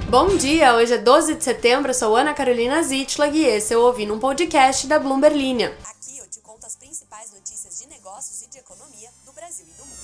Bom dia, hoje é 12 de setembro, eu sou Ana Carolina Zitlag e esse eu ouvi num podcast da Bloomberg Linha. Aqui eu te conto as principais notícias de negócios e de economia do Brasil e do mundo.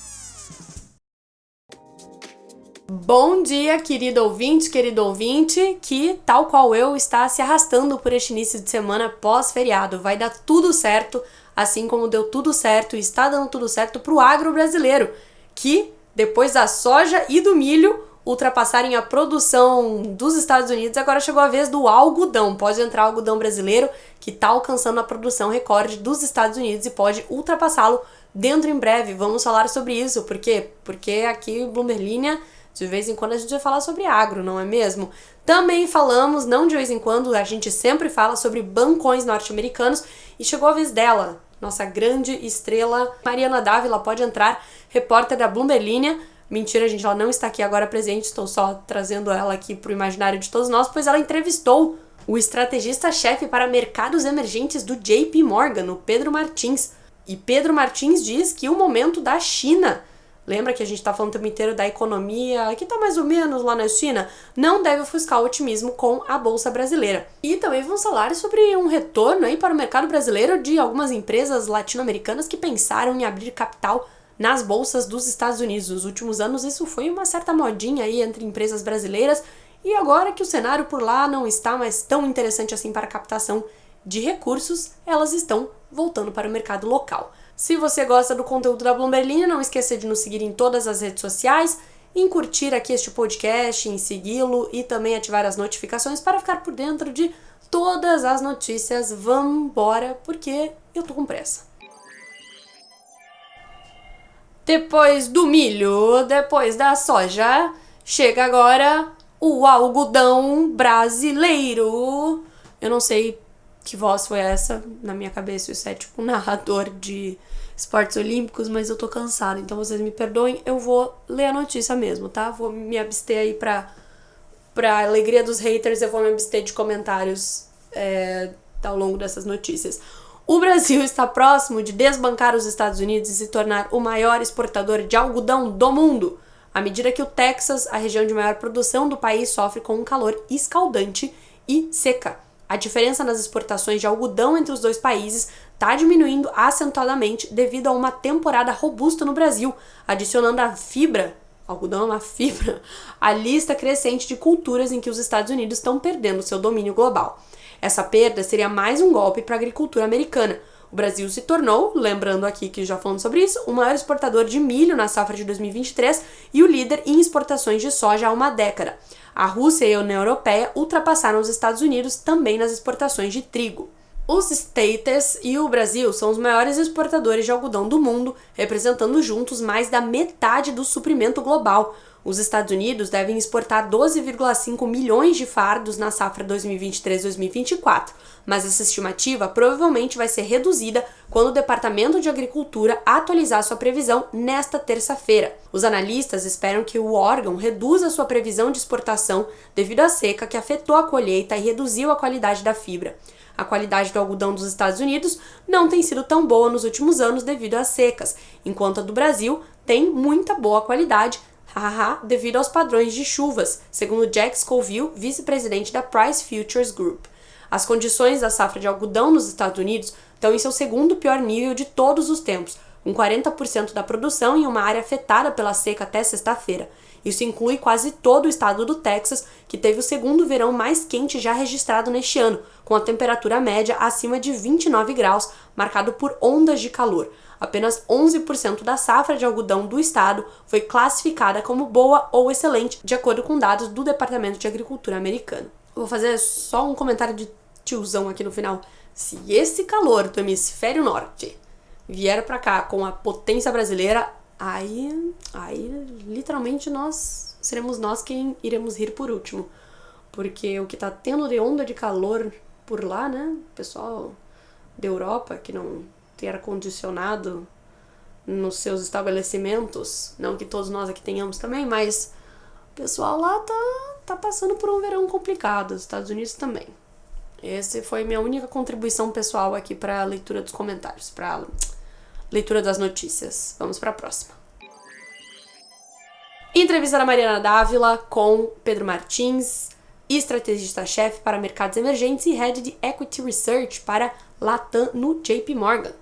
Bom dia, querido ouvinte, que, tal qual eu, está se arrastando por este início de semana pós-feriado. Vai dar tudo certo, assim como deu tudo certo e está dando tudo certo para o agro brasileiro, que, depois da soja e do milho, ultrapassarem a produção dos Estados Unidos, agora chegou a vez do algodão. Pode entrar algodão brasileiro, que está alcançando a produção recorde dos Estados Unidos e pode ultrapassá-lo dentro em breve. Vamos falar sobre isso. Por quê? Porque aqui, Bloomberg Linha, de vez em quando a gente vai falar sobre agro, não é mesmo? Também falamos, não de vez em quando, a gente sempre fala sobre bancões norte-americanos e chegou a vez dela, nossa grande estrela, Mariana Dávila, pode entrar, repórter da Bloomberg Linha. Mentira, gente, ela não está aqui agora presente, estou só trazendo ela aqui para o imaginário de todos nós, pois ela entrevistou o estrategista-chefe para mercados emergentes do JP Morgan, o Pedro Martins. E Pedro Martins diz que o momento da China, lembra que a gente está falando o tempo inteiro da economia, que está mais ou menos lá na China, não deve ofuscar o otimismo com a Bolsa Brasileira. E também vamos falar sobre um retorno aí para o mercado brasileiro de algumas empresas latino-americanas que pensaram em abrir capital nas bolsas dos Estados Unidos. Nos últimos anos isso foi uma certa modinha aí entre empresas brasileiras e agora que o cenário por lá não está mais tão interessante assim para a captação de recursos, elas estão voltando para o mercado local. Se você gosta do conteúdo da Bloomberg Linha, não esqueça de nos seguir em todas as redes sociais, em curtir aqui este podcast, em segui-lo e também ativar as notificações para ficar por dentro de todas as notícias. Vamos embora, porque eu tô com pressa. Depois do milho, depois da soja, chega agora o algodão brasileiro. Eu não sei que voz foi essa, na minha cabeça isso é tipo um narrador de esportes olímpicos, mas eu tô cansada, então vocês me perdoem, eu vou ler a notícia mesmo, tá? Vou me abster aí pra alegria dos haters, eu vou me abster de comentários ao longo dessas notícias. O Brasil está próximo de desbancar os Estados Unidos e se tornar o maior exportador de algodão do mundo, à medida que o Texas, a região de maior produção do país, sofre com um calor escaldante e seca. A diferença nas exportações de algodão entre os dois países está diminuindo acentuadamente devido a uma temporada robusta no Brasil, adicionando a fibra, algodão é uma fibra, à lista crescente de culturas em que os Estados Unidos estão perdendo seu domínio global. Essa perda seria mais um golpe para a agricultura americana. O Brasil se tornou, lembrando aqui que já falamos sobre isso, o maior exportador de milho na safra de 2023 e o líder em exportações de soja há uma década. A Rússia e a União Europeia ultrapassaram os Estados Unidos também nas exportações de trigo. Os States e o Brasil são os maiores exportadores de algodão do mundo, representando juntos mais da metade do suprimento global. Os Estados Unidos devem exportar 12,5 milhões de fardos na safra 2023-2024, mas essa estimativa provavelmente vai ser reduzida quando o Departamento de Agricultura atualizar sua previsão nesta terça-feira. Os analistas esperam que o órgão reduza sua previsão de exportação devido à seca que afetou a colheita e reduziu a qualidade da fibra. A qualidade do algodão dos Estados Unidos não tem sido tão boa nos últimos anos devido às secas, enquanto a do Brasil tem muita boa qualidade, devido aos padrões de chuvas, segundo Jack Scoville, vice-presidente da Price Futures Group. As condições da safra de algodão nos Estados Unidos estão em seu segundo pior nível de todos os tempos, com 40% da produção em uma área afetada pela seca até sexta-feira. Isso inclui quase todo o estado do Texas, que teve o segundo verão mais quente já registrado neste ano, com a temperatura média acima de 29 graus, marcado por ondas de calor. Apenas 11% da safra de algodão do estado foi classificada como boa ou excelente, de acordo com dados do Departamento de Agricultura americano. Vou fazer só um comentário de tiozão aqui no final. Se esse calor do hemisfério norte vier pra cá com a potência brasileira, aí literalmente seremos nós quem iremos rir por último. Porque o que tá tendo de onda de calor por lá, né? O pessoal da Europa que não tem ar-condicionado nos seus estabelecimentos, não que todos nós aqui tenhamos também, mas o pessoal lá tá passando por um verão complicado, os Estados Unidos também. Essa foi minha única contribuição pessoal aqui para a leitura dos comentários, para leitura das notícias. Vamos para a próxima. Entrevista da Mariana Dávila com Pedro Martins. estrategista-chefe para mercados emergentes e head de Equity Research para Latam no JP Morgan.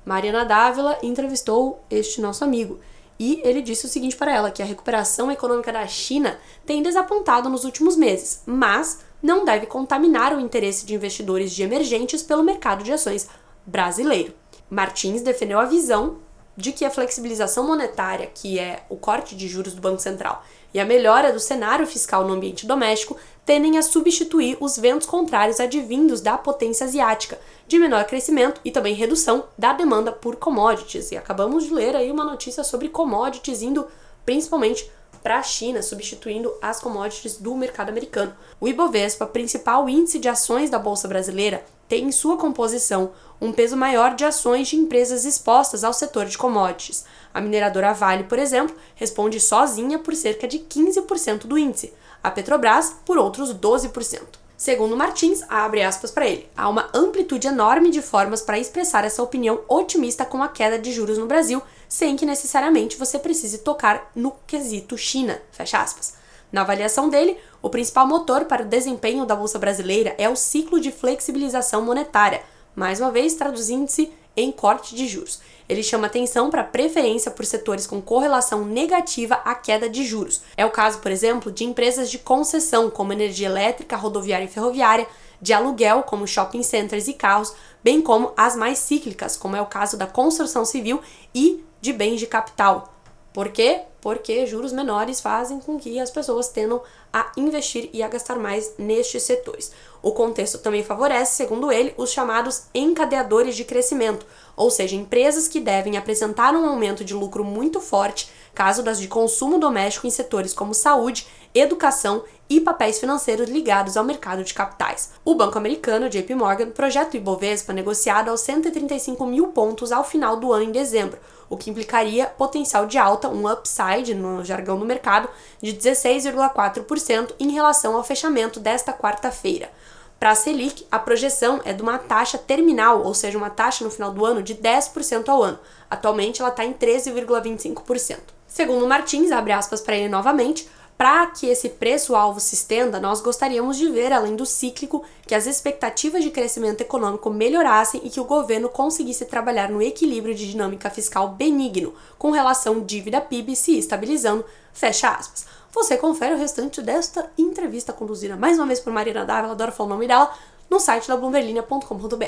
Mariana Dávila entrevistou este nosso amigo e ele disse o seguinte para ela, que a recuperação econômica da China tem desapontado nos últimos meses, mas não deve contaminar o interesse de investidores de emergentes pelo mercado de ações brasileiro. Martins defendeu a visão de que a flexibilização monetária, que é o corte de juros do Banco Central, e a melhora do cenário fiscal no ambiente doméstico tendem a substituir os ventos contrários advindos da potência asiática, de menor crescimento e também redução da demanda por commodities. E acabamos de ler aí uma notícia sobre commodities indo principalmente para a China, substituindo as commodities do mercado americano. O Ibovespa, principal índice de ações da Bolsa Brasileira, tem em sua composição um peso maior de ações de empresas expostas ao setor de commodities. A mineradora Vale, por exemplo, responde sozinha por cerca de 15% do índice, a Petrobras por outros 12%. Segundo Martins, abre aspas para ele, há uma amplitude enorme de formas para expressar essa opinião otimista com a queda de juros no Brasil, sem que necessariamente você precise tocar no quesito China, fecha aspas. Na avaliação dele, o principal motor para o desempenho da Bolsa Brasileira é o ciclo de flexibilização monetária, mais uma vez traduzindo-se em corte de juros. Ele chama atenção para a preferência por setores com correlação negativa à queda de juros. É o caso, por exemplo, de empresas de concessão, como energia elétrica, rodoviária e ferroviária, de aluguel, como shopping centers e carros, bem como as mais cíclicas, como é o caso da construção civil e de bens de capital. Por quê? Porque juros menores fazem com que as pessoas tendam a investir e a gastar mais nestes setores. O contexto também favorece, segundo ele, os chamados encadeadores de crescimento, ou seja, empresas que devem apresentar um aumento de lucro muito forte, caso das de consumo doméstico em setores como saúde, educação e papéis financeiros ligados ao mercado de capitais. O banco americano JP Morgan projeta o Ibovespa negociado aos 135 mil pontos ao final do ano em dezembro, o que implicaria potencial de alta, um upside no jargão do mercado, de 16,4% em relação ao fechamento desta quarta-feira. Para a Selic, a projeção é de uma taxa terminal, ou seja, uma taxa no final do ano de 10% ao ano. Atualmente ela está em 13,25%. Segundo Martins, abre aspas para ele novamente, para que esse preço-alvo se estenda, nós gostaríamos de ver, além do cíclico, que as expectativas de crescimento econômico melhorassem e que o governo conseguisse trabalhar no equilíbrio de dinâmica fiscal benigno, com relação dívida-PIB se estabilizando, fecha aspas. Você confere o restante desta entrevista conduzida mais uma vez por Mariana Dávila, adoro falar o nome dela, no site da bloomberlinia.com.br.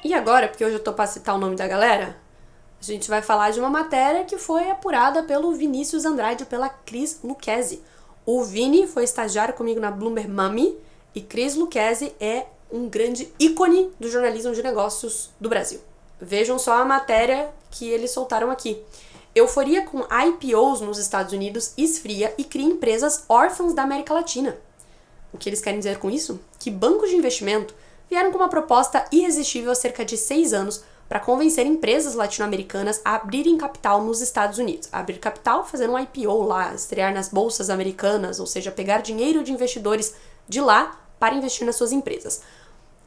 E agora, porque hoje eu tô para citar o nome da galera, a gente vai falar de uma matéria que foi apurada pelo Vinícius Andrade e pela Cris Lucchesi. O Vini foi estagiário comigo na Bloomberg Mami e Cris Lucchesi é um grande ícone do jornalismo de negócios do Brasil. Vejam só a matéria que eles soltaram aqui. Euforia com IPOs nos Estados Unidos esfria e cria empresas órfãs da América Latina. O que eles querem dizer com isso? Que bancos de investimento vieram com uma proposta irresistível há cerca de 6 anos para convencer empresas latino-americanas a abrirem capital nos Estados Unidos. Abrir capital fazendo um IPO lá, estrear nas bolsas americanas, ou seja, pegar dinheiro de investidores de lá para investir nas suas empresas.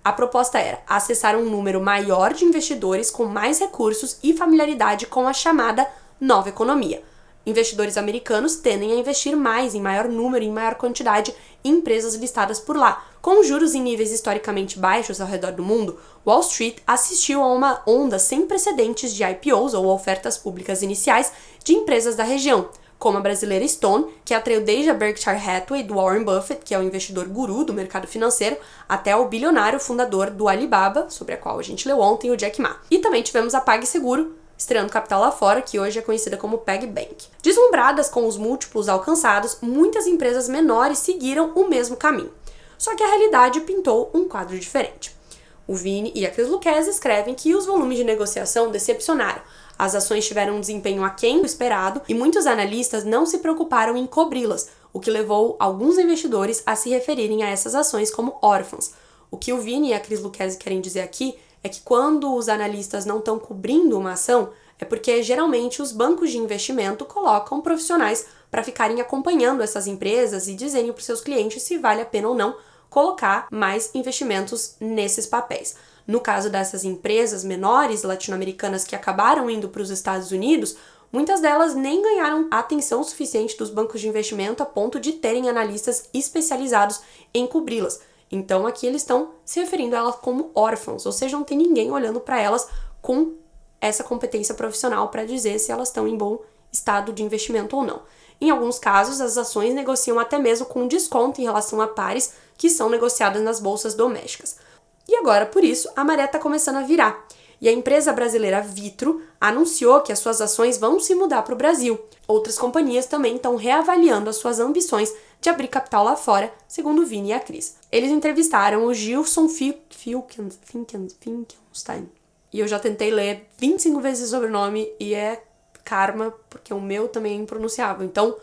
A proposta era acessar um número maior de investidores com mais recursos e familiaridade com a chamada nova economia. Investidores americanos tendem a investir mais, em maior número e em maior quantidade, em empresas listadas por lá. Com juros em níveis historicamente baixos ao redor do mundo, Wall Street assistiu a uma onda sem precedentes de IPOs, ou ofertas públicas iniciais, de empresas da região, como a brasileira Stone, que atraiu desde a Berkshire Hathaway do Warren Buffett, que é o investidor guru do mercado financeiro, até o bilionário fundador do Alibaba, sobre a qual a gente leu ontem, o Jack Ma. E também tivemos a PagSeguro, estreando capital lá fora, que hoje é conhecida como PagBank. Deslumbradas com os múltiplos alcançados, muitas empresas menores seguiram o mesmo caminho. Só que a realidade pintou um quadro diferente. O Vini e a Cris Lucchesi escrevem que os volumes de negociação decepcionaram. As ações tiveram um desempenho aquém do esperado e muitos analistas não se preocuparam em cobri-las, o que levou alguns investidores a se referirem a essas ações como órfãs. O que o Vini e a Cris Lucchesi querem dizer aqui é que quando os analistas não estão cobrindo uma ação, é porque geralmente os bancos de investimento colocam profissionais para ficarem acompanhando essas empresas e dizendo para os seus clientes se vale a pena ou não colocar mais investimentos nesses papéis. No caso dessas empresas menores latino-americanas que acabaram indo para os Estados Unidos, muitas delas nem ganharam atenção suficiente dos bancos de investimento a ponto de terem analistas especializados em cobri-las. Então aqui eles estão se referindo a elas como órfãos, ou seja, não tem ninguém olhando para elas com essa competência profissional para dizer se elas estão em bom estado de investimento ou não. Em alguns casos, as ações negociam até mesmo com desconto em relação a pares que são negociadas nas bolsas domésticas. E agora, por isso, a maré está começando a virar. E a empresa brasileira Vitro anunciou que as suas ações vão se mudar para o Brasil. Outras companhias também estão reavaliando as suas ambições de abrir capital lá fora, segundo o Vini e a Cris. Eles entrevistaram o Gilson Finkelstein. E eu já tentei ler 25 vezes o sobrenome e é karma, porque o meu também é impronunciável. Então,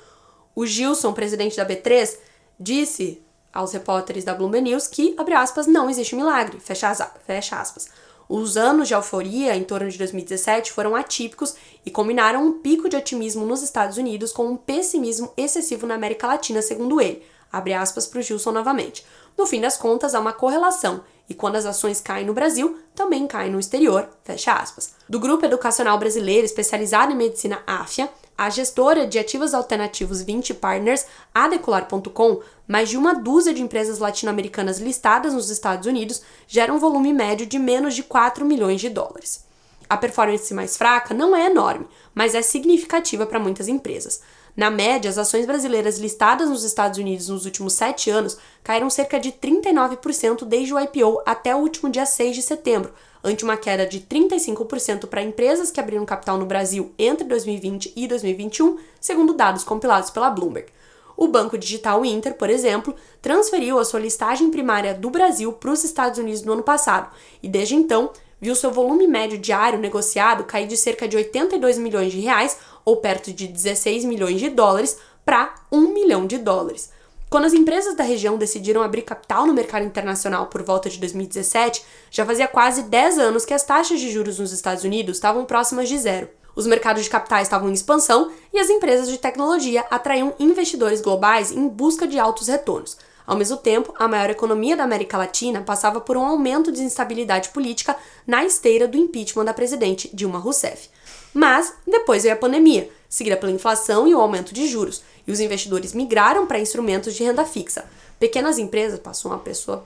o Gilson, presidente da B3, disse aos repórteres da Bloomberg News que, abre aspas, não existe milagre, fecha aspas. Os anos de euforia em torno de 2017 foram atípicos e combinaram um pico de otimismo nos Estados Unidos com um pessimismo excessivo na América Latina, segundo ele. Abre aspas para o Gilson novamente. No fim das contas, há uma correlação, e quando as ações caem no Brasil, também caem no exterior, fecha aspas. Do Grupo Educacional Brasileiro especializado em medicina AFIA, a gestora de ativos alternativos 20 Partners, Adecolar.com, mais de uma dúzia de empresas latino-americanas listadas nos Estados Unidos geram um volume médio de menos de 4 milhões de dólares. A performance mais fraca não é enorme, mas é significativa para muitas empresas. Na média, as ações brasileiras listadas nos Estados Unidos nos últimos 7 anos caíram cerca de 39% desde o IPO até o último dia 6 de setembro, ante uma queda de 35% para empresas que abriram capital no Brasil entre 2020 e 2021, segundo dados compilados pela Bloomberg. O banco digital Inter, por exemplo, transferiu a sua listagem primária do Brasil para os Estados Unidos no ano passado e, desde então, viu seu volume médio diário negociado cair de cerca de 82 milhões de reais, ou perto de 16 milhões de dólares, para 1 milhão de dólares. Quando as empresas da região decidiram abrir capital no mercado internacional por volta de 2017, já fazia quase 10 anos que as taxas de juros nos Estados Unidos estavam próximas de zero. Os mercados de capitais estavam em expansão e as empresas de tecnologia atraíam investidores globais em busca de altos retornos. Ao mesmo tempo, a maior economia da América Latina passava por um aumento de instabilidade política na esteira do impeachment da presidente Dilma Rousseff. Mas depois veio a pandemia, seguida pela inflação e o aumento de juros, e os investidores migraram para instrumentos de renda fixa. Pequenas empresas, passou uma pessoa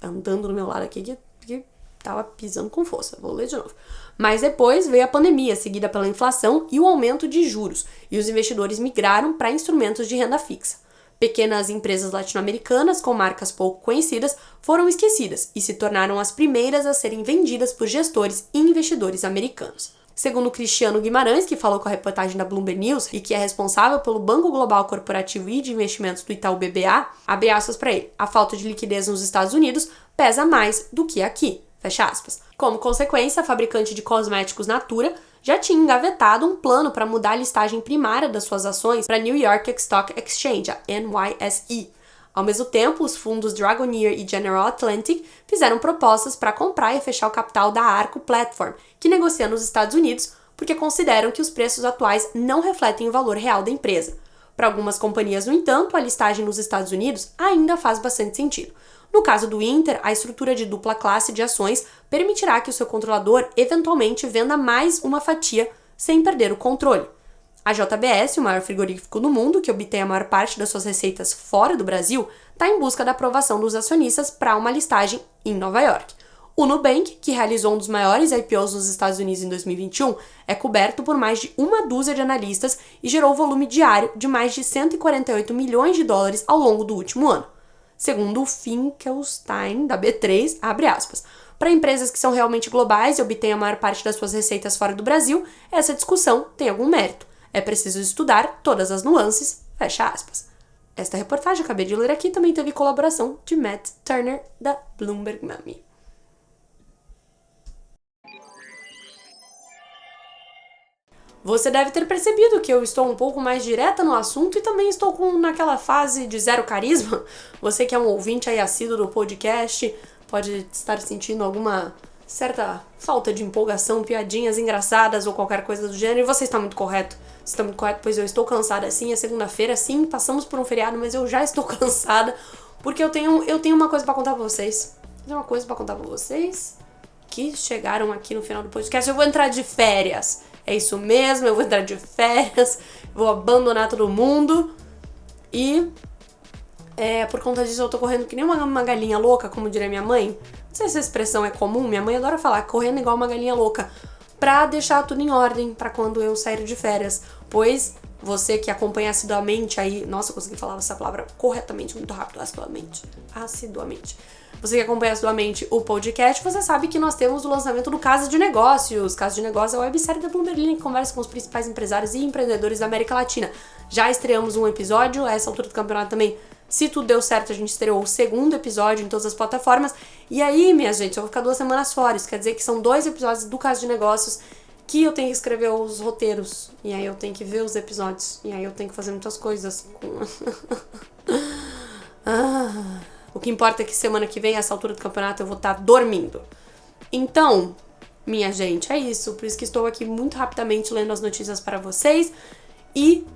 andando do meu lado aqui que estava pisando com força, vou ler de novo. Mas depois veio a pandemia, seguida pela inflação e o aumento de juros, e os investidores migraram para instrumentos de renda fixa. Pequenas empresas latino-americanas com marcas pouco conhecidas foram esquecidas e se tornaram as primeiras a serem vendidas por gestores e investidores americanos. Segundo Cristiano Guimarães, que falou com a reportagem da Bloomberg News e que é responsável pelo Banco Global Corporativo e de Investimentos do Itaú BBA, abre aspas para ele, a falta de liquidez nos Estados Unidos pesa mais do que aqui, fecha aspas. Como consequência, a fabricante de cosméticos Natura já tinha engavetado um plano para mudar a listagem primária das suas ações para a New York Stock Exchange, a NYSE. Ao mesmo tempo, os fundos Dragoneer e General Atlantic fizeram propostas para comprar e fechar o capital da Arco Platform, que negocia nos Estados Unidos porque consideram que os preços atuais não refletem o valor real da empresa. Para algumas companhias, no entanto, a listagem nos Estados Unidos ainda faz bastante sentido. No caso do Inter, a estrutura de dupla classe de ações permitirá que o seu controlador eventualmente venda mais uma fatia sem perder o controle. A JBS, o maior frigorífico do mundo, que obtém a maior parte das suas receitas fora do Brasil, está em busca da aprovação dos acionistas para uma listagem em Nova York. O Nubank, que realizou um dos maiores IPOs nos Estados Unidos em 2021, é coberto por mais de uma dúzia de analistas e gerou volume diário de mais de 148 milhões de dólares ao longo do último ano. Segundo o Finkelstein, da B3, abre aspas, para empresas que são realmente globais e obtêm a maior parte das suas receitas fora do Brasil, essa discussão tem algum mérito. É preciso estudar todas as nuances, fecha aspas. Esta reportagem, acabei de ler aqui, também teve colaboração de Matt Turner, da Bloomberg Money. Você deve ter percebido que eu estou um pouco mais direta no assunto e também estou naquela fase de zero carisma. Você que é um ouvinte aí assíduo do podcast pode estar sentindo alguma certa falta de empolgação, piadinhas engraçadas ou qualquer coisa do gênero, e você está muito correto. Você está muito correto, pois eu estou cansada sim, é segunda-feira, sim, passamos por um feriado, mas eu já estou cansada, porque eu tenho uma coisa pra contar pra vocês. Que chegaram aqui no final do podcast. Eu vou entrar de férias. É isso mesmo, eu vou entrar de férias, vou abandonar todo mundo e por conta disso eu tô correndo que nem uma galinha louca, como diria minha mãe. Não sei se essa expressão é comum, minha mãe adora falar, correndo igual uma galinha louca, pra deixar tudo em ordem pra quando eu sair de férias, pois você que acompanha assiduamente aí, nossa, eu consegui falar essa palavra corretamente, muito rápido, assiduamente. Você que acompanha assiduamente o podcast, você sabe que nós temos o lançamento do Casa de Negócios. Casa de Negócios é a websérie da Bloomberg que conversa com os principais empresários e empreendedores da América Latina. Já estreamos um episódio, a essa altura do campeonato também, se tudo deu certo, a gente estreou o segundo episódio em todas as plataformas. E aí, minha gente, eu vou ficar 2 semanas fora, isso quer dizer que são 2 episódios do Casa de Negócios que eu tenho que escrever os roteiros, e aí eu tenho que ver os episódios, e aí eu tenho que fazer muitas coisas com... O que importa é que semana que vem, a essa altura do campeonato, eu vou estar dormindo. Então, minha gente, é isso. Por isso que estou aqui muito rapidamente lendo as notícias para vocês. E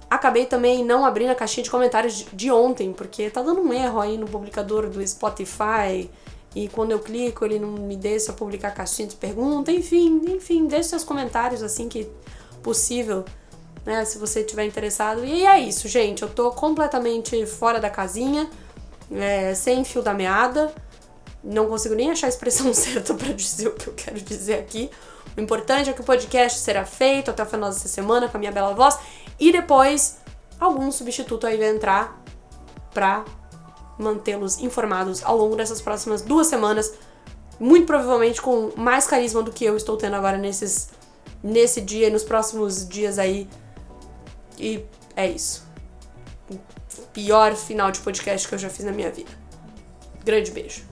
acabei também não abrindo a caixinha de comentários de ontem, porque tá dando um erro aí no publicador do Spotify. E quando eu clico, ele não me deixa publicar a caixinha de pergunta. Enfim, deixe seus comentários assim que possível, né? Se você estiver interessado. E é isso, gente. Eu tô completamente fora da casinha. Sem fio da meada, não consigo nem achar a expressão certa para dizer o que eu quero dizer aqui. O importante é que o podcast será feito até o final dessa semana com a minha bela voz e depois algum substituto aí vai entrar para mantê-los informados ao longo dessas próximas 2 semanas, muito provavelmente com mais carisma do que eu estou tendo agora nesse dia e nos próximos dias aí. E é isso. Pior final de podcast que eu já fiz na minha vida. Grande beijo.